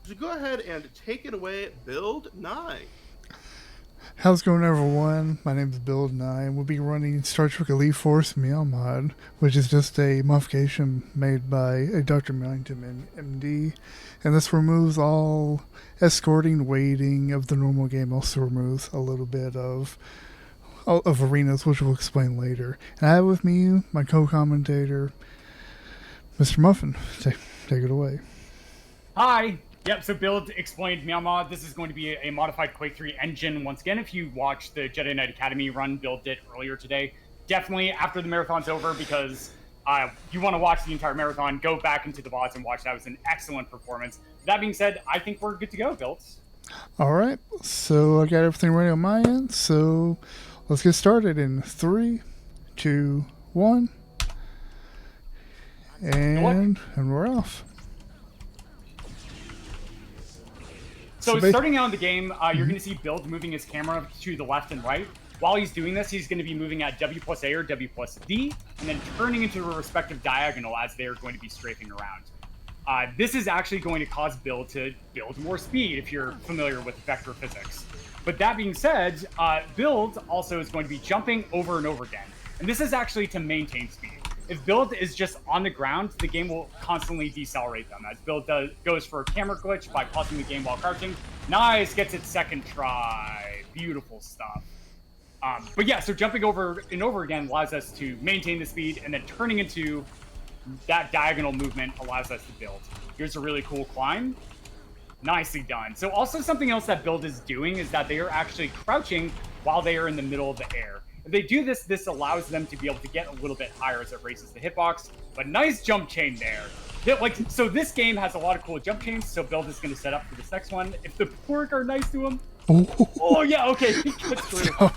So go ahead and take it away, buildnye. How's it going, everyone? My name is buildnye, and we'll be running Star Trek Elite Force Meow mod, which is just a modification made by a Dr. Millington MD. And this removes all escorting, waiting of the normal game. Also removes a little bit of arenas, which we'll explain later. And I have with me my co-commentator, Mr. Muffin. Take it away. Hi. Yep, so Build explained Meow Mod. This is going to be a modified Quake 3 engine. Once again, if you watched the Jedi Knight Academy run Build did earlier today, definitely after the marathon's over, because you want to watch the entire marathon, go back into the VODs and watch. That was an excellent performance. That being said, I think we're good to go, Builds. All right, so I got everything ready on my end, so let's get started in 3, 2, 1, and we're off. So starting out in the game, you're going to see Build moving his camera to the left and right. While he's doing this, he's going to be moving at W plus A or W plus D, and then turning into a respective diagonal as they're going to be strafing around. This is actually going to cause Build to build more speed if you're familiar with vector physics. But that being said, Build also is going to be jumping over and over again. And this is actually to maintain speed. If Build is just on the ground, the game will constantly decelerate them, as Build goes for a camera glitch by pausing the game while crouching. Nice, gets its second try. Beautiful stuff. But yeah, so jumping over and over again allows us to maintain the speed, and then turning into that diagonal movement allows us to build. Here's a really cool climb. Nicely done. So also something else that Build is doing is that they are actually crouching while they are in the middle of the air. If they do this, this allows them to be able to get a little bit higher as it raises the hitbox. But nice jump chain there. So this game has a lot of cool jump chains, so Build is going to set up for this next one. If the pork are nice to him. Oh yeah, okay, he gets through.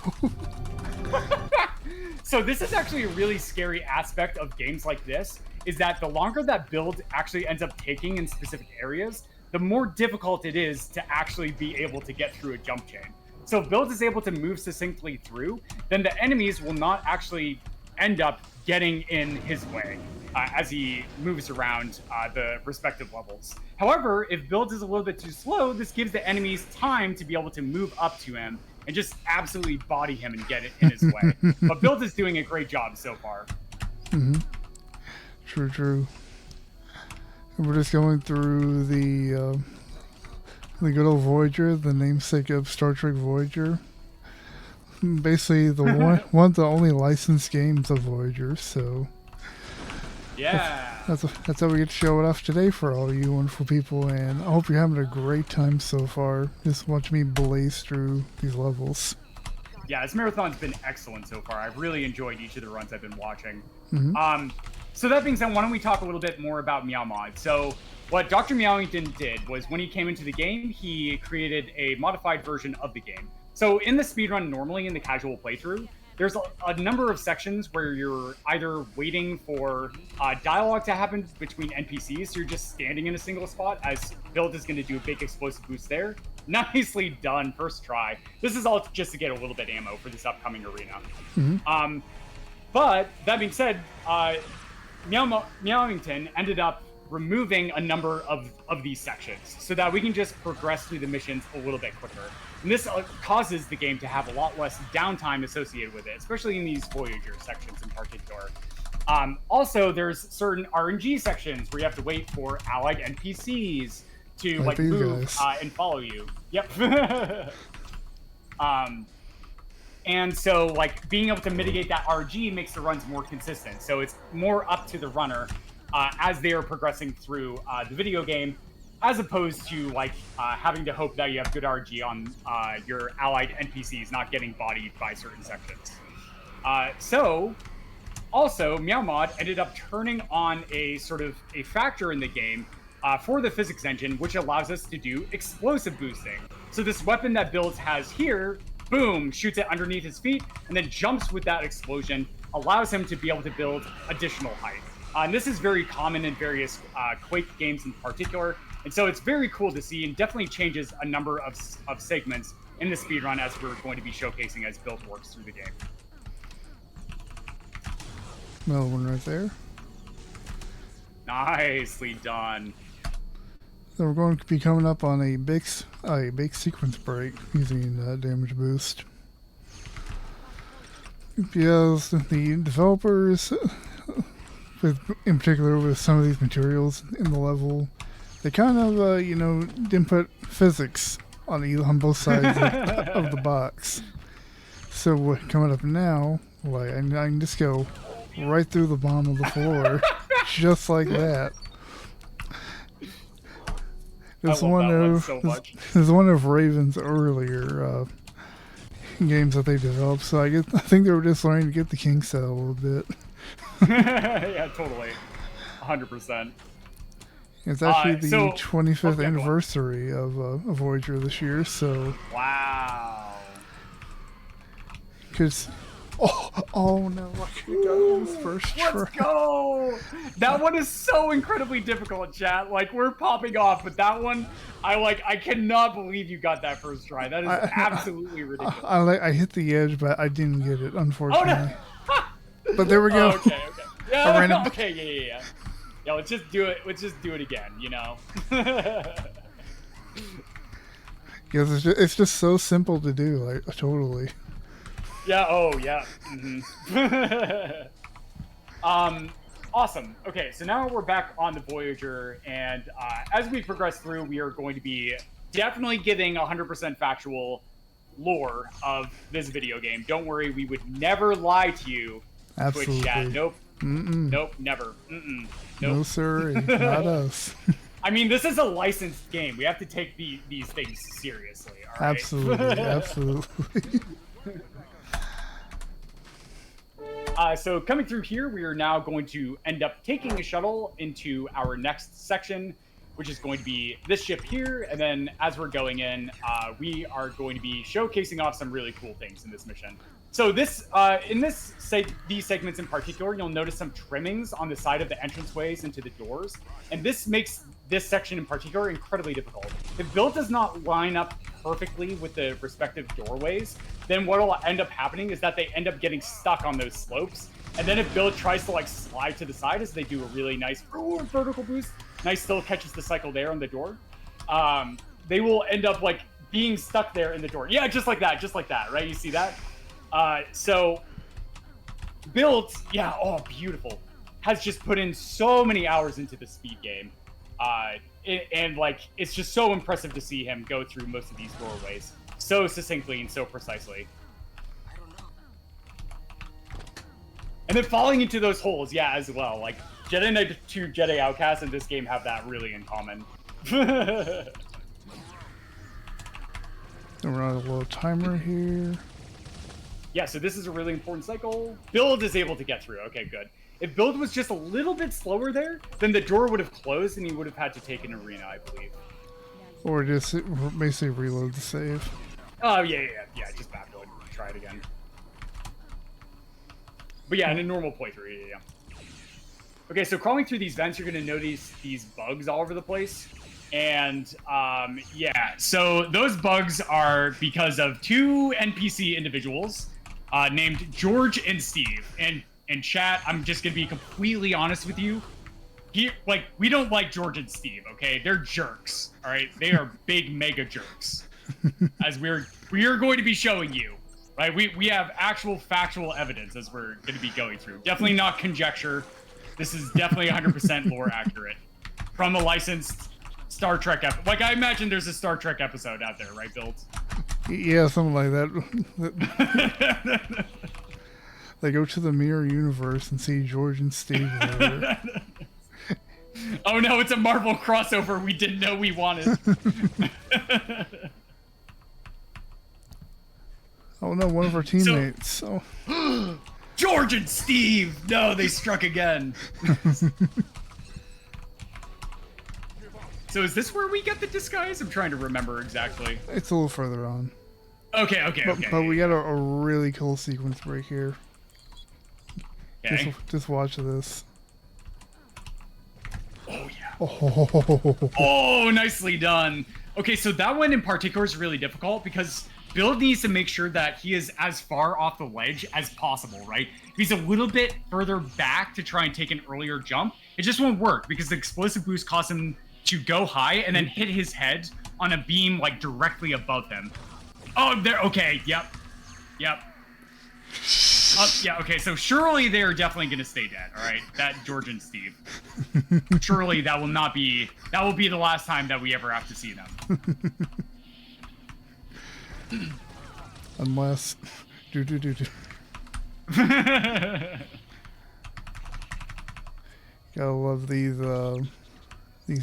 So this is actually a really scary aspect of games like this, is that the longer that Build actually ends up taking in specific areas, the more difficult it is to actually be able to get through a jump chain. So if Build is able to move succinctly through, then the enemies will not actually end up getting in his way as he moves around the respective levels. However, if Build is a little bit too slow, this gives the enemies time to be able to move up to him and just absolutely body him and get it in his way. But Build is doing a great job so far. Mm-hmm. True. And we're just going through the good old Voyager, the namesake of Star Trek Voyager. Basically, the one of the only licensed games of Voyager. So yeah, that's how we get to show it off today for all you wonderful people. And I hope you're having a great time so far. Just watching me blaze through these levels. Yeah, this marathon's been excellent so far. I've really enjoyed each of the runs I've been watching. Mm-hmm. So that being said, why don't we talk a little bit more about Meow Mod? So what Dr. Millington did was when he came into the game, he created a modified version of the game. So in the speedrun, normally in the casual playthrough, there's a number of sections where you're either waiting for dialogue to happen between NPCs, so you're just standing in a single spot, as Build is going to do a big explosive boost there. Nicely done, first try. This is all just to get a little bit ammo for this upcoming arena. Mm-hmm. But that being said, Meowington ended up removing a number of these sections so that we can just progress through the missions a little bit quicker. And this causes the game to have a lot less downtime associated with it, especially in these Voyager sections in particular. Also, there's certain RNG sections where you have to wait for allied NPCs to like move and follow you. Yep. And so, like, being able to mitigate that RG makes the runs more consistent. So it's more up to the runner as they are progressing through the video game, as opposed to, like, having to hope that you have good RG on your allied NPCs not getting bodied by certain sections. So, also, Meow Mod ended up turning on a sort of a factor in the game for the physics engine, which allows us to do explosive boosting. So this weapon that Build has here, boom, shoots it underneath his feet, and then jumps with that explosion, allows him to be able to build additional height. And this is very common in various Quake games in particular, and so it's very cool to see, and definitely changes a number of segments in the speedrun as we're going to be showcasing as Build works through the game. Another one right there. Nicely done. So we're going to be coming up on a big sequence break using damage boost. Because the developers, in particular with some of these materials in the level, they kind of didn't put physics on both sides of the box. So coming up now, like I can just go right through the bottom of the floor, just like that. There's one of Raven's earlier games that they developed, so I think they were just learning to get the kinks out a little bit. Yeah, totally, 100%. It's actually the 25th anniversary of Voyager this year, so. Wow. Because. Oh no! I could have gotten this first try. Let's go! That one is so incredibly difficult, chat. Like, we're popping off, but that one, I cannot believe you got that first try. That is absolutely ridiculous. I hit the edge, but I didn't get it, unfortunately. Oh, no. But there we go. Okay. Yeah. Okay. Yeah. Yeah. Let's just do it. Let's just do it again. You know. Because it's just so simple to do. Like totally. Yeah, oh, yeah. Mm-hmm. Awesome. Okay, so now we're back on the Voyager, and as we progress through, we are going to be definitely giving 100% factual lore of this video game. Don't worry, we would never lie to you, Absolutely. Twitch chat. Nope. Mm-mm. Nope, never. Mm-mm. Nope. No, sir, not us. I mean, this is a licensed game. We have to take these things seriously, all right? Absolutely. So coming through here, we are now going to end up taking a shuttle into our next section, which is going to be this ship here. And then as we're going in, we are going to be showcasing off some really cool things in this mission. So this, these segments in particular, you'll notice some trimmings on the side of the entranceways into the doors. And this makes this section in particular incredibly difficult. If build does not line up perfectly with the respective doorways, then what will end up happening is that they end up getting stuck on those slopes. And then if build tries to like slide to the side as they do a really nice vertical boost, nice still catches the cycle there on the door, they will end up like being stuck there in the door. Yeah, just like that, right? You see that? So build, yeah, oh, beautiful, has just put in so many hours into the speed game. And like, it's just so impressive to see him go through most of these doorways so succinctly and so precisely. And then falling into those holes, yeah, as well. Like, Jedi Knight 2 Jedi Outcast in this game have that really in common. We're on a little timer here. Yeah, so this is a really important cycle. Build is able to get through. Okay, good. If build was just a little bit slower there, then the door would have closed and he would have had to take an arena, I believe. Or just basically reload the save. Oh, yeah, just backload. Try it again. But yeah, in a normal playthrough, yeah. Okay, so crawling through these vents, you're going to notice these bugs all over the place. And, yeah, so those bugs are because of two NPC individuals named George and Steve. And chat, I'm just going to be completely honest with you. We don't like George and Steve, okay? They're jerks, all right? They are big, mega jerks. As we are going to be showing you, right? We have actual factual evidence as we're going to be going through. Definitely not conjecture. This is definitely 100% lore accurate. From a licensed Star Trek episode. Like, I imagine there's a Star Trek episode out there, right, Build? Yeah, something like that. They go to the mirror universe and see George and Steve there. Oh no, it's a Marvel crossover we didn't know we wanted. Oh no, one of our teammates. George and Steve! No, they struck again. So is this where we get the disguise? I'm trying to remember exactly. It's a little further on. Okay. But we got a really cool sequence break here. Okay. Just watch this. Oh, yeah. Oh. Oh, nicely done. Okay, so that one in particular is really difficult because Build needs to make sure that he is as far off the ledge as possible, right? If he's a little bit further back to try and take an earlier jump, it just won't work because the explosive boost caused him to go high and then hit his head on a beam like directly above him. Oh, there. Okay. Yep. Yeah. Okay. So surely they're definitely gonna stay dead. All right. That George and Steve. Surely that will not be. That will be the last time that we ever have to see them. Unless. Gotta love these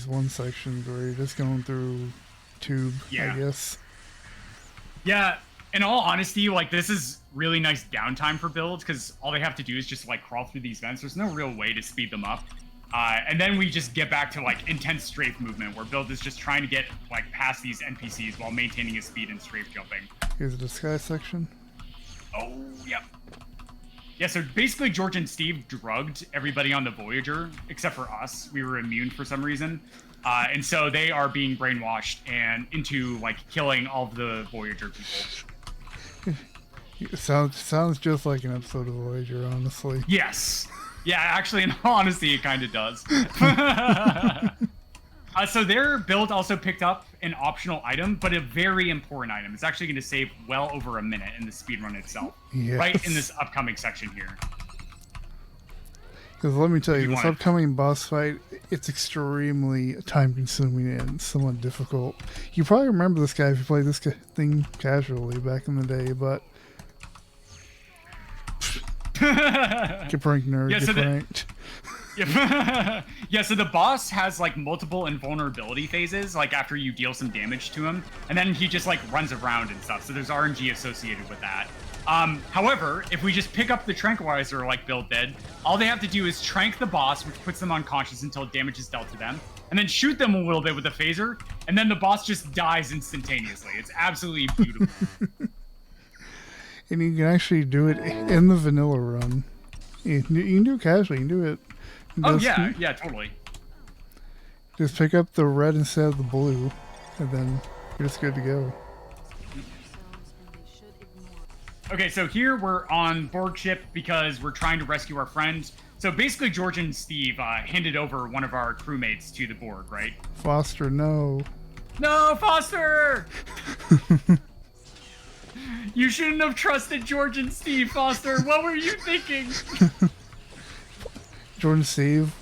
one sections where you're just going through tube, I guess. Yeah, in all honesty, like this is really nice downtime for builds because all they have to do is just like crawl through these vents. There's no real way to speed them up. And then we just get back to like intense strafe movement where build is just trying to get like past these NPCs while maintaining his speed and strafe jumping. Here's the sky section. Oh, yep. Yeah, so basically George and Steve drugged everybody on the Voyager, except for us. We were immune for some reason. And so they are being brainwashed and into, like, killing all of the Voyager people. It sounds just like an episode of Voyager, honestly. Yes. Yeah, actually, in all honesty, it kind of does. So their build also picked up an optional item, but a very important item. It's actually going to save well over a minute in the speedrun itself. Yes. Right in this upcoming section here. Because let me tell you, this upcoming boss fight, it's extremely time-consuming and somewhat difficult. You probably remember this guy if you played this thing casually back in the day, but... Get pranked, nerd. Yeah, Get pranked. Yeah, so the boss has like multiple invulnerability phases, like after you deal some damage to him, and then he just like runs around and stuff. So there's RNG associated with that. However, if we just pick up the tranquilizer like Build did, all they have to do is trank the boss, which puts them unconscious until damage is dealt to them, and then shoot them a little bit with a phaser, and then the boss just dies instantaneously. It's absolutely beautiful. And you can actually do it in the vanilla run. You can do it casually. You can do it. Oh, yeah, totally. Just pick up the red instead of the blue, and then you're just good to go. Okay, so here we're on Borg ship because we're trying to rescue our friend. So basically, George and Steve handed over one of our crewmates to the Borg, right? Foster, no. No, Foster! You shouldn't have trusted George and Steve, Foster. What were you thinking? George and Steve?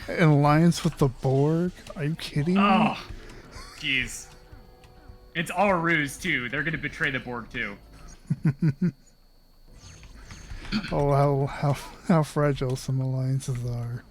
An alliance with the Borg? Are you kidding me? Oh, jeez. It's all a ruse, too. They're going to betray the Borg, too. Oh, how fragile some alliances are.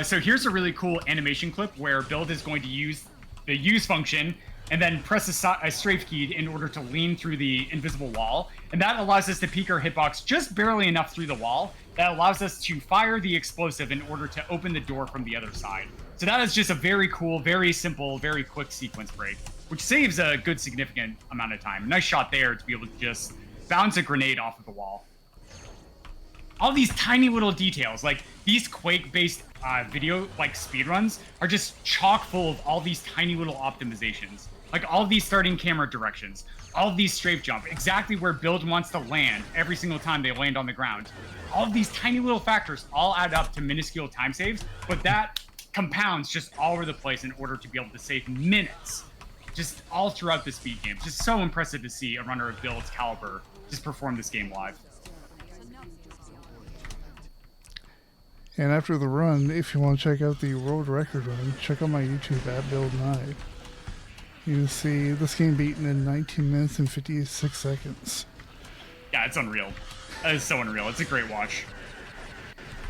So here's a really cool animation clip where Build is going to use the use function and then press a strafe key in order to lean through the invisible wall. And that allows us to peek our hitbox just barely enough through the wall. That allows us to fire the explosive in order to open the door from the other side. So that is just a very cool, very simple, very quick sequence break, which saves a good significant amount of time. Nice shot there to be able to just bounce a grenade off of the wall. All these tiny little details, like these Quake-based video, like speedruns, are just chock full of all these tiny little optimizations. Like all of these starting camera directions, all of these strafe jump, exactly where Build wants to land every single time they land on the ground. All of these tiny little factors all add up to minuscule time saves, but that compounds just all over the place in order to be able to save minutes, just all throughout the speed game. Just so impressive to see a runner of Build's caliber just perform this game live. And after the run, if you want to check out the world record run, check out my YouTube at buildnye. You see this game beaten in 19 minutes and 56 seconds. Yeah, it's unreal. That is so unreal. It's a great watch.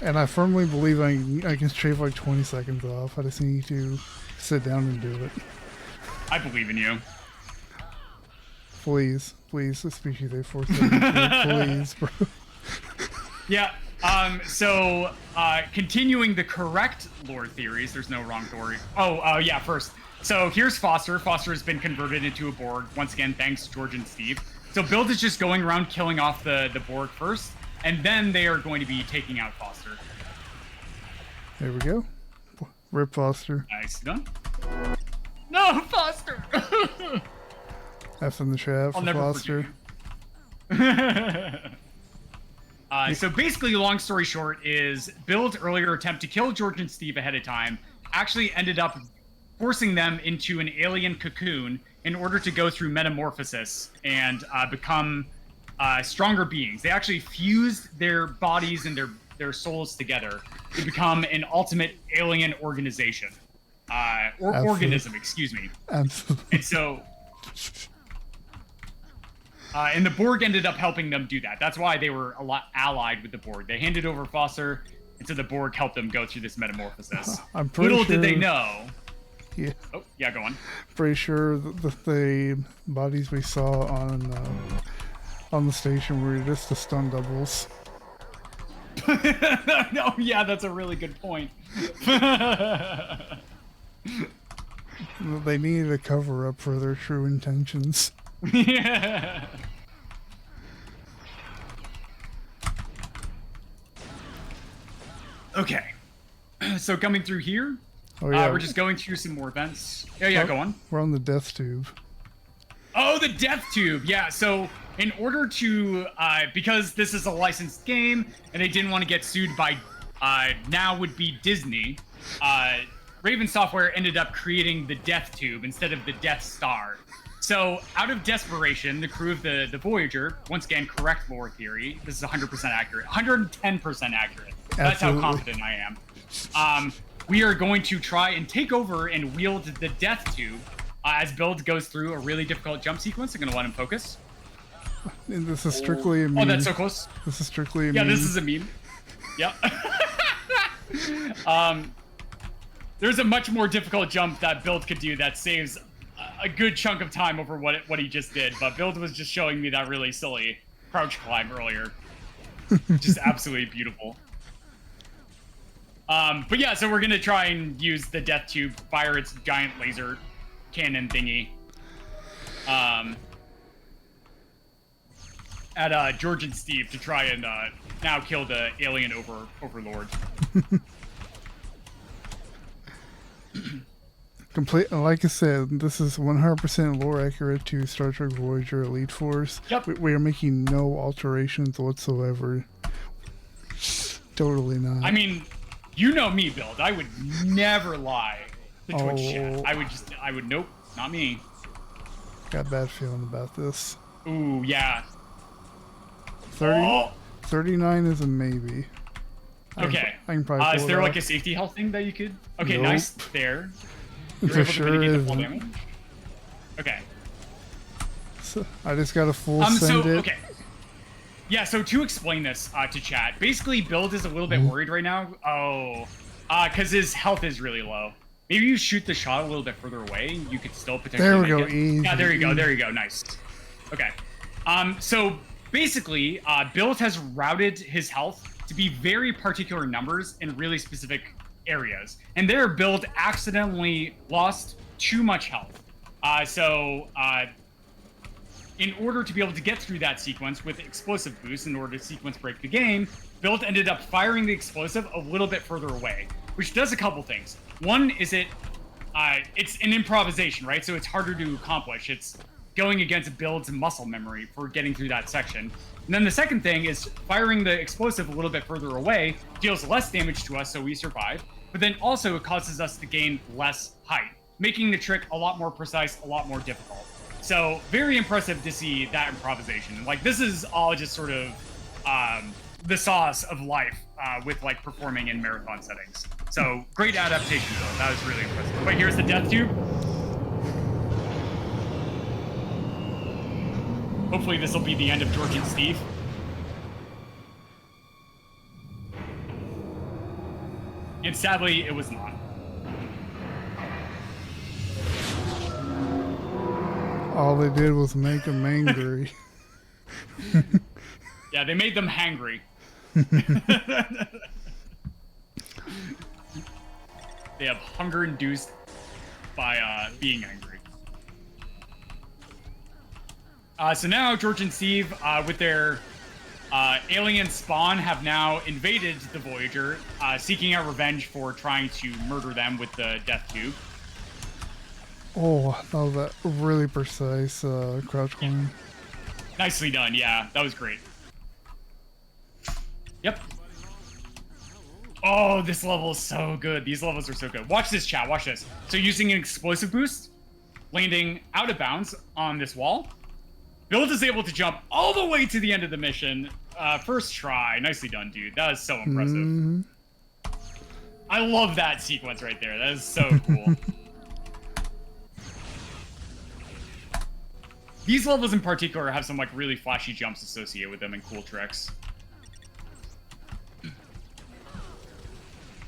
And I firmly believe I can shave like 20 seconds off. I just need to sit down and do it. I believe in you. Please, the species A472, please, bro. Yeah. So continuing the correct lore theories, there's no wrong theory. Yeah, first. So here's Foster. Foster has been converted into a Borg. Once again, thanks to George and Steve. So Build is just going around killing off the Borg first, and then they are going to be taking out Foster. There we go. Rip Foster. Nice done. No, Foster! F in the chat for Foster. So basically, long story short, is Bill's earlier attempt to kill George and Steve ahead of time actually ended up forcing them into an alien cocoon in order to go through metamorphosis and become stronger beings. They actually fused their bodies and their souls together to become an ultimate alien organization. Or organism, excuse me. Absolutely. And so... and the Borg ended up helping them do that. That's why they were a lot allied with the Borg. They handed over Foster, and so the Borg helped them go through this metamorphosis. I'm pretty Little sure, did they know. Yeah. Oh, yeah, go on. Pretty sure the bodies we saw on the station were just the stun doubles. No, yeah, that's a really good point. They needed a cover up for their true intentions. Yeah. Okay. So coming through here, Oh yeah, we're just going through some more events. Yeah, go on. We're on the death tube. Oh, the death tube. Yeah, so in order to, because this is a licensed game and they didn't want to get sued by, now would be Disney, Raven Software ended up creating the death tube instead of the Death Star. So, out of desperation, the crew of the Voyager, once again, correct lore theory, this is 100% accurate, 110% accurate. That's how confident I am. We are going to try and take over and wield the death tube as Build goes through a really difficult jump sequence. I'm going to let him focus. And this is strictly a meme. Oh, that's so close. This is strictly a Yeah, meme. this is a meme. Yep. There's a much more difficult jump that Build could do that saves a good chunk of time over what he just did, but Build was just showing me that really silly crouch climb earlier. Just absolutely beautiful. But yeah, so we're gonna try and use the death tube, fire its giant laser cannon thingy at George and Steve to try and now kill the alien overlord. Complete, like I said, this is 100% lore accurate to Star Trek Voyager Elite Force. Yep. We are making no alterations whatsoever. Totally not. I mean, you know me, Build. I would never lie to Twitch chat. Nope, not me. Got a bad feeling about this. Ooh, yeah. 39 is a maybe. Okay. I can probably pull is it there off. like a safety health thing that you could? Okay, Nope. nice. There. You're For able to sure mitigate the full isn't. damage? Okay. So I just got a full send it. Okay. Yeah, so to explain this to chat, basically Build is a little bit worried right now. Oh, because his health is really low. Maybe you shoot the shot a little bit further away, you could still potentially There we make go, it. easy. Yeah, there you go, nice. Okay. So basically, Build has routed his health to be very particular numbers in really specific areas. And there, Build accidentally lost too much health. In order to be able to get through that sequence with explosive boost, in order to sequence break the game, Build ended up firing the explosive a little bit further away, which does a couple things. One is it's an improvisation, right? So it's harder to accomplish. It's going against Build's muscle memory for getting through that section. And then the second thing is firing the explosive a little bit further away deals less damage to us, so we survive. But then also it causes us to gain less height, making the trick a lot more precise, a lot more difficult. So very impressive to see that improvisation. Like, this is all just sort of the sauce of life with like performing in marathon settings. So great adaptation though. That was really impressive. Wait, here's the death tube. Hopefully this will be the end of George and Steve. And sadly, it was not. All they did was make them angry. Yeah, they made them hangry. They have hunger induced by being angry. So now George and Steve, with their alien spawn, have now invaded the Voyager, seeking out revenge for trying to murder them with the death tube. Oh, that was a really precise crouch climb. Nicely done, yeah. That was great. Yep. Oh, this level is so good. These levels are so good. Watch this, chat. Watch this. So using an explosive boost, landing out of bounds on this wall, Build is able to jump all the way to the end of the mission. First try. Nicely done, dude. That is so impressive. Mm-hmm. I love that sequence right there. That is so cool. These levels in particular have some like really flashy jumps associated with them and cool tricks.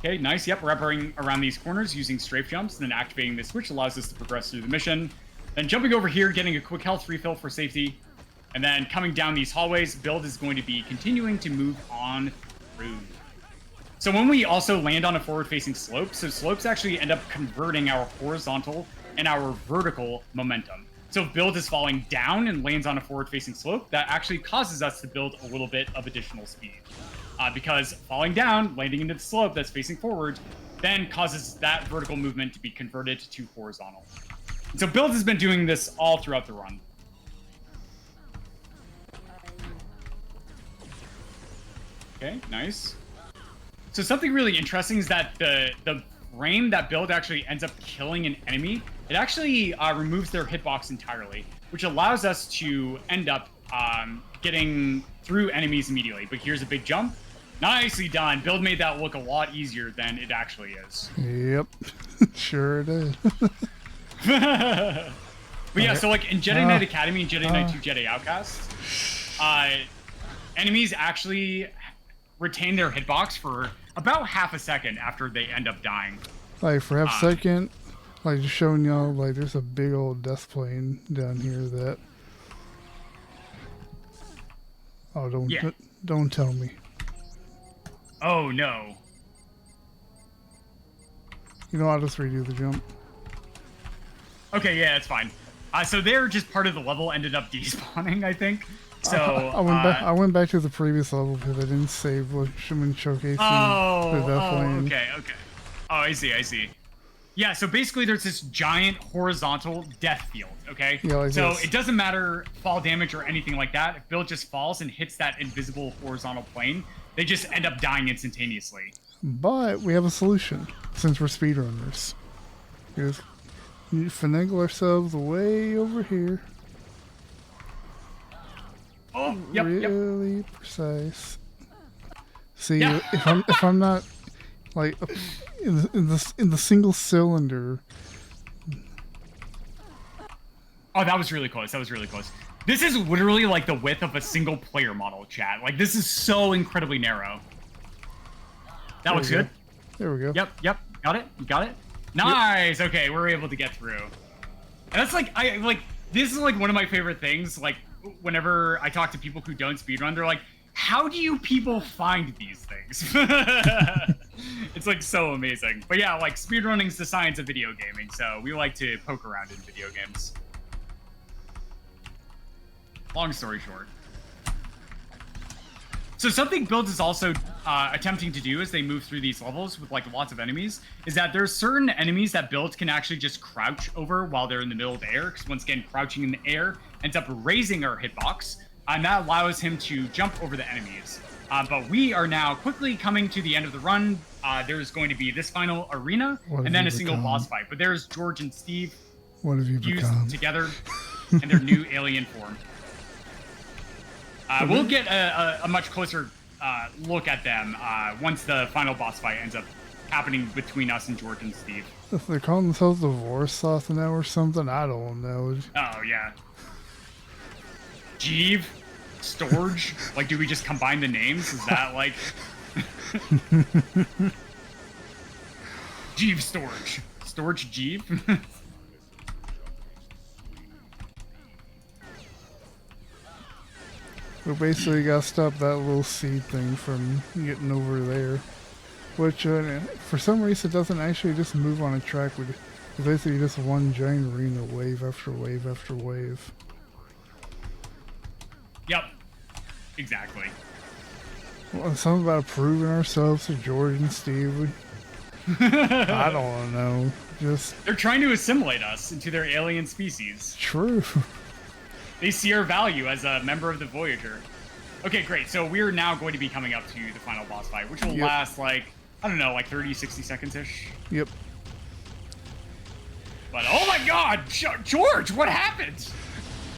Okay, nice. Yep, wrapping around these corners using strafe jumps, and then activating this switch allows us to progress through the mission. Then jumping over here, getting a quick health refill for safety, and then coming down these hallways, Build is going to be continuing to move on through. So when we also land on a forward-facing slope, so slopes actually end up converting our horizontal and our vertical momentum. So if Build is falling down and lands on a forward-facing slope, that actually causes us to build a little bit of additional speed. Because falling down, landing into the slope that's facing forward, then causes that vertical movement to be converted to horizontal. And so Build has been doing this all throughout the run. Okay, nice. So something really interesting is that the frame that Build actually ends up killing an enemy, it actually removes their hitbox entirely, which allows us to end up getting through enemies immediately. But here's a big jump. Nicely done. Build made that look a lot easier than it actually is. Yep. Sure did. But yeah, so like in Jedi Knight Academy and Jedi Knight 2 Jedi Outcast, enemies actually retain their hitbox for about half a second after they end up dying. Like for half a second, like just showing y'all, like there's a big old death plane down here that. Oh, don't tell me. Oh no. You know, I'll just redo the jump. Okay, yeah, it's fine. So they're just part of the level, ended up despawning, I think. So I went back to the previous level because I didn't save when showcasing the death lane. Okay. Oh, I see. Yeah, so basically there's this giant horizontal death field, okay? Yeah, like so this. it doesn't matter fall damage or anything like that. If Build just falls and hits that invisible horizontal plane, they just end up dying instantaneously. But we have a solution since we're speedrunners. Here's finagle ourselves way over here. Oh, yep. Really precise. See, Yeah. if I'm not like in the single cylinder. Oh, that was really close. This is literally like the width of a single player model, chat. Like this is so incredibly narrow. That looks good. There we go. Yep. Got it. You got it. Nice. Yep. Okay, we're able to get through. And that's like this is like one of my favorite things. Like whenever I talk to people who don't speedrun, they're like, "How do you people find these things?" It's like so amazing. But yeah, like speedrunning's the science of video gaming, so we like to poke around in video games. Long story short. So something Build is also attempting to do as they move through these levels with like lots of enemies is that there's certain enemies that Build can actually just crouch over while they're in the middle of the air, because once again, crouching in the air ends up raising our hitbox, and that allows him to jump over the enemies. But we are now quickly coming to the end of the run. There's going to be this final arena and then a single boss fight. But there's George and Steve fused together in their new alien form. We'll get a much closer look at them once the final boss fight ends up happening between us and George and Steve. If they're calling themselves the Vorsoth now or something, I don't know. Oh, yeah. Jeeve? Storge? Like, do we just combine the names? Is that like... Jeeve Storge. Storge Jeeve? We basically got to stop that little seed thing from getting over there. Which, for some reason, it doesn't actually just move on a track. It's basically just one giant arena, wave after wave after wave. Yep. Exactly. Well, something about proving ourselves to George and Steve. I don't know. They're trying to assimilate us into their alien species. True. They see our value as a member of the Voyager. Okay, great. So we're now going to be coming up to the final boss fight, which will last like, I don't know, like 30, 60 seconds-ish. Yep. But oh my god, George, what happened?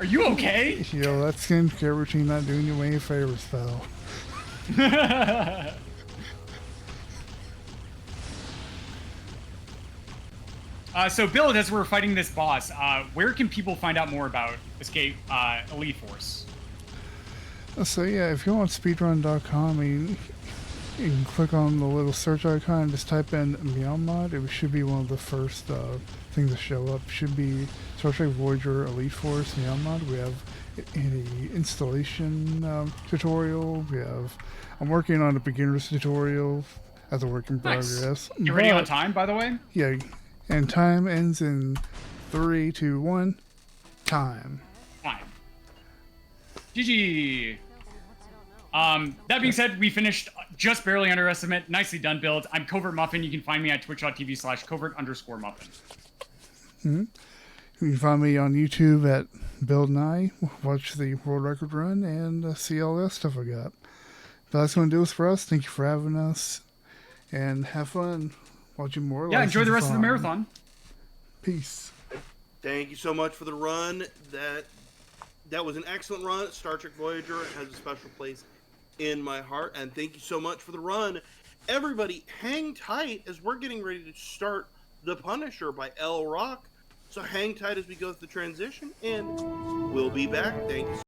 Are you okay? Yo, that skincare routine not doing you any favors, pal. So Bill, as we're fighting this boss, where can people find out more about Escape Elite Force? So yeah, if you go on speedrun.com, you can click on the little search icon and just type in Meow mod. It should be one of the first things to show up. Should be Star Trek Voyager Elite Force Meow mod. We have an installation tutorial. I'm working on a beginner's tutorial as a work in progress. You're ready on time, by the way? Yeah, and time ends in 3, 2, 1. Time. GG. That being said, we finished just barely under estimate. Nicely done, Build. I'm Covert Muffin. You can find me at twitch.tv/covert_muffin. You can find me on YouTube at buildnye. Watch the world record run and see all that stuff I got. But that's going to do it for us. Thank you for having us. And have fun watching more. Yeah, enjoy the rest of the marathon. Peace. Thank you so much for the run. That was an excellent run. Star Trek Voyager has a special place in my heart. And thank you so much for the run. Everybody, hang tight as we're getting ready to start The Punisher by L Rock. So hang tight as we go through the transition, and we'll be back. Thank you.